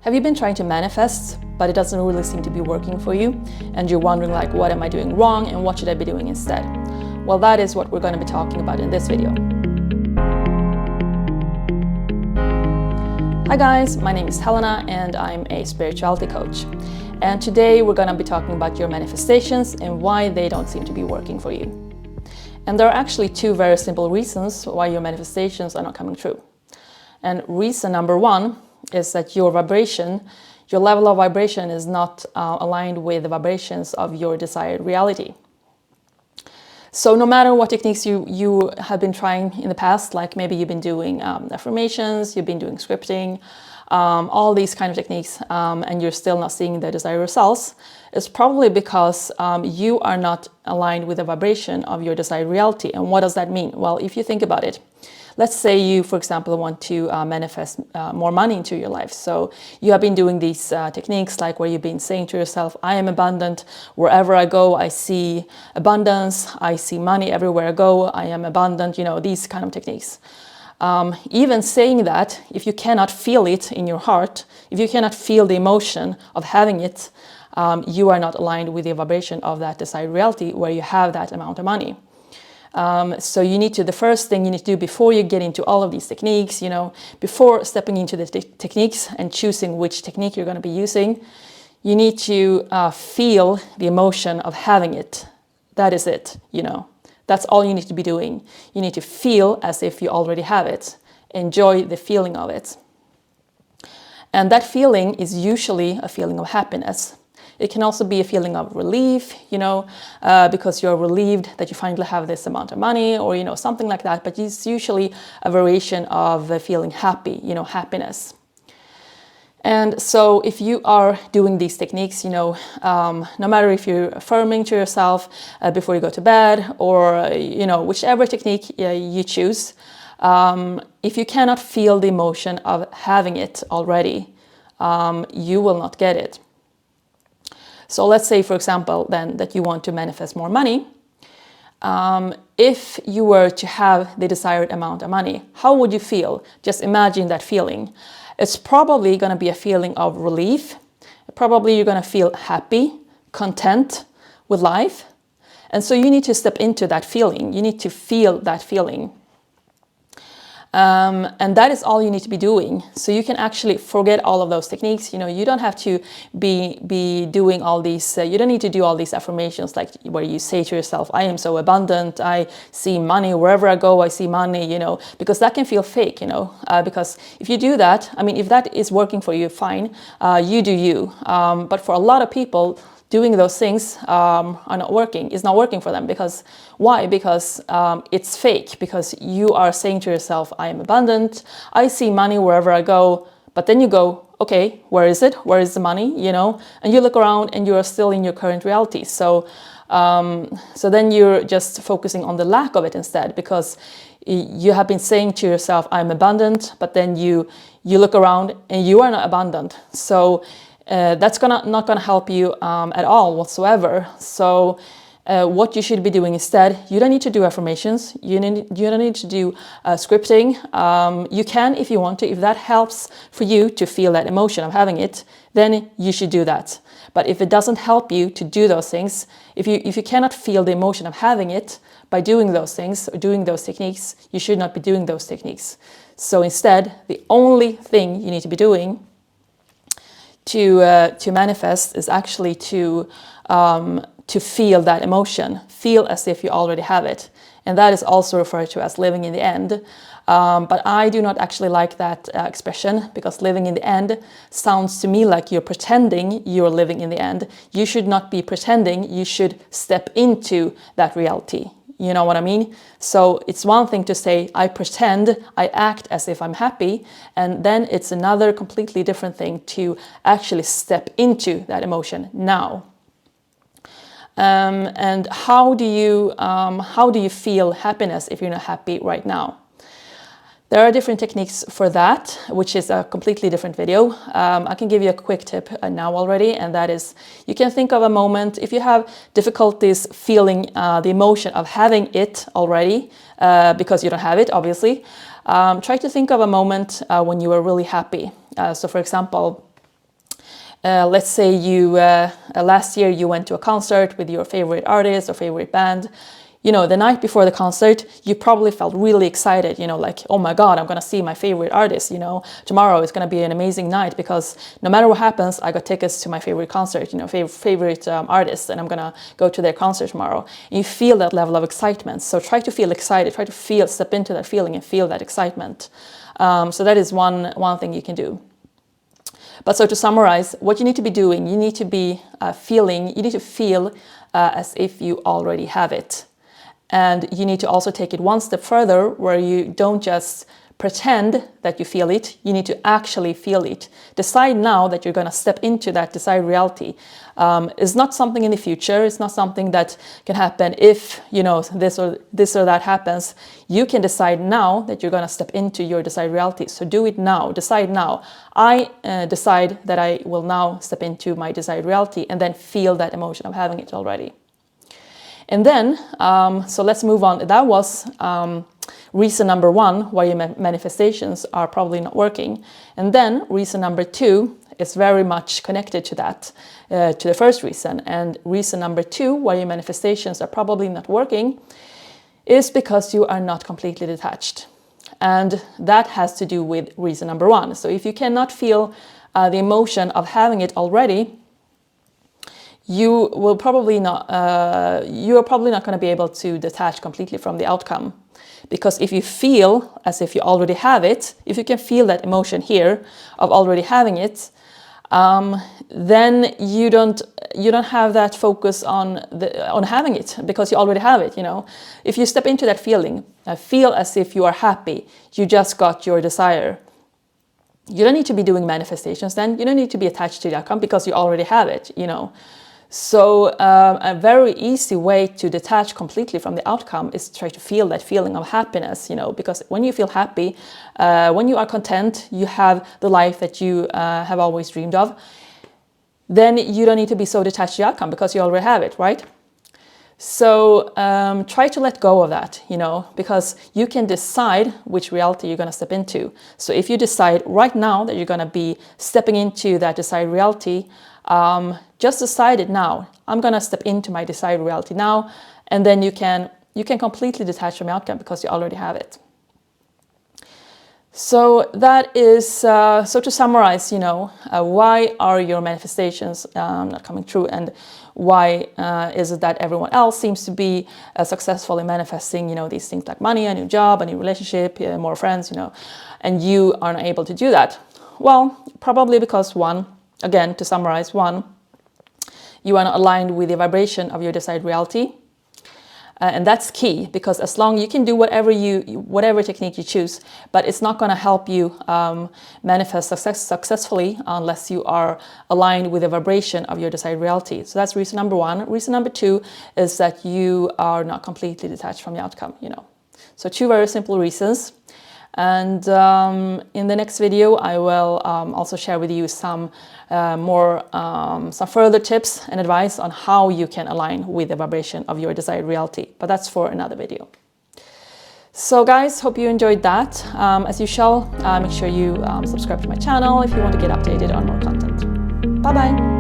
Have you been trying to manifest, but it doesn't really seem to be working for you? And you're wondering like, what am I doing wrong and what should I be doing instead? Well, that is what we're going to be talking about in this video. Hi guys, my name is Helena and I'm a spirituality coach. And today we're going to be talking about your manifestations and why they don't seem to be working for you. And there are actually two very simple reasons why your manifestations are not coming true. And reason number one is that your level of vibration is not aligned with the vibrations of your desired reality. So no matter what techniques you have been trying in the past, like maybe you've been doing affirmations, you've been doing scripting, all these kind of techniques, and you're still not seeing the desired results, it's probably because you are not aligned with the vibration of your desired reality. And what does that mean? Well, if you think about it, let's say you, for example, want to manifest more money into your life. So you have been doing these techniques like where you've been saying to yourself, I am abundant. Wherever I go, I see abundance. I see money everywhere I go. I am abundant, these kind of techniques. Even saying that, if you cannot feel it in your heart, if you cannot feel the emotion of having it, you are not aligned with the vibration of that desired reality where you have that amount of money. So the first thing you need to do before you get into all of these techniques, before stepping into the techniques and choosing which technique you're going to be using, you need to feel the emotion of having it. That is it, That's all you need to be doing. You need to feel as if you already have it. Enjoy the feeling of it. And that feeling is usually a feeling of happiness. It can also be a feeling of relief, because you're relieved that you finally have this amount of money or, something like that. But it's usually a variation of feeling happy, happiness. And so if you are doing these techniques, no matter if you're affirming to yourself before you go to bed or, whichever technique you choose, if you cannot feel the emotion of having it already, you will not get it. So let's say, for example, then that you want to manifest more money. If you were to have the desired amount of money, how would you feel? Just imagine that feeling. It's probably going to be a feeling of relief. Probably you're going to feel happy, content with life. And so you need to step into that feeling. You need to feel that feeling. And that is all you need to be doing. So you can actually forget all of those techniques. You don't have to be doing all these, you don't need to do all these affirmations like where you say to yourself, I am so abundant, I see money, wherever I go, I see money, because that can feel fake, because if you do that, if that is working for you, fine, you do you. But for a lot of people, doing those things is not working for them. Because why? Because it's fake. Because you are saying to yourself, I am abundant, I see money wherever I go. But then you go, okay, where is it? Where is the money? And you look around and you are still in your current reality. So then you're just focusing on the lack of it instead, because you have been saying to yourself, I'm abundant, but then you look around and you are not abundant. So that's not gonna help you at all whatsoever. So what you should be doing instead, you don't need to do affirmations, you don't need to do scripting. You can if you want to. If that helps for you to feel that emotion of having it, then you should do that. But if it doesn't help you to do those things, if you cannot feel the emotion of having it by doing those things or doing those techniques, you should not be doing those techniques. So instead, the only thing you need to be doing to manifest is actually to feel that emotion, feel as if you already have it. And that is also referred to as living in the end. But I do not actually like that expression, because living in the end sounds to me like you're pretending you're living in the end. You should not be pretending, you should step into that reality. You know what I mean? So it's one thing to say, I pretend, I act as if I'm happy, and then it's another completely different thing to actually step into that emotion now. And how do you feel happiness if you're not happy right now? There are different techniques for that, which is a completely different video. I can give you a quick tip now already, and that is you can think of a moment, if you have difficulties feeling the emotion of having it already, because you don't have it, obviously, try to think of a moment when you were really happy. So for example, Let's say you last year you went to a concert with your favorite artist or favorite band. You know, the night before the concert, you probably felt really excited, you know, like, oh my God, I'm going to see my favorite artist, you know, tomorrow is going to be an amazing night because no matter what happens, I got tickets to my favorite concert, you know, favorite artist, and I'm going to go to their concert tomorrow. And you feel that level of excitement. So try to feel excited, try to step into that feeling and feel that excitement. So that is one thing you can do. But so to summarize, what you need to be doing, you need to be you need to feel as if you already have it. And you need to also take it one step further, where you don't just pretend that you feel it, you need to actually feel it. Decide now that you're going to step into that desired reality. It's not something in the future, it's not something that can happen if, you know, this or that happens. You can decide now that you're going to step into your desired reality. So do it now, decide now. I decide that I will now step into my desired reality, and then feel that emotion of having it already. And then, so let's move on. That was reason number one why your manifestations are probably not working. And then reason number two is very much connected to that, to the first reason. And reason number two why your manifestations are probably not working is because you are not completely detached. And that has to do with reason number one. So if you cannot feel the emotion of having it already, you are probably not going to be able to detach completely from the outcome. Because if you feel as if you already have it, if you can feel that emotion here of already having it, then you don't have that focus on having it, because you already have it. You know, if you step into that feeling, feel as if you are happy, you just got your desire. You don't need to be doing manifestations then. You don't need to be attached to the outcome because you already have it. You know. So a very easy way to detach completely from the outcome is to try to feel that feeling of happiness, you know, because when you feel happy, when you are content, you have the life that you have always dreamed of, then you don't need to be so detached to the outcome because you already have it, right? So try to let go of that, you know, because you can decide which reality you're going to step into. So if you decide right now that you're going to be stepping into that desired reality, just decide it now. I'm going to step into my desired reality now, and then you can completely detach from the outcome because you already have it. So that is, so to summarize, you know, why are your manifestations not coming true, and why is it that everyone else seems to be successful in manifesting, you know, these things like money, a new job, a new relationship, more friends, you know, and you are not able to do that? Well, probably because one, again, to summarize, one, you are not aligned with the vibration of your desired reality. And that's key, because as long you can do whatever technique you choose, but it's not going to help you manifest successfully unless you are aligned with the vibration of your desired reality. So that's reason number one. Reason number two is that you are not completely detached from the outcome, you know. So two very simple reasons. And in the next video, I will also share with you some further tips and advice on how you can align with the vibration of your desired reality. But that's for another video. So guys, hope you enjoyed that. As usual, make sure you subscribe to my channel if you want to get updated on more content. Bye bye.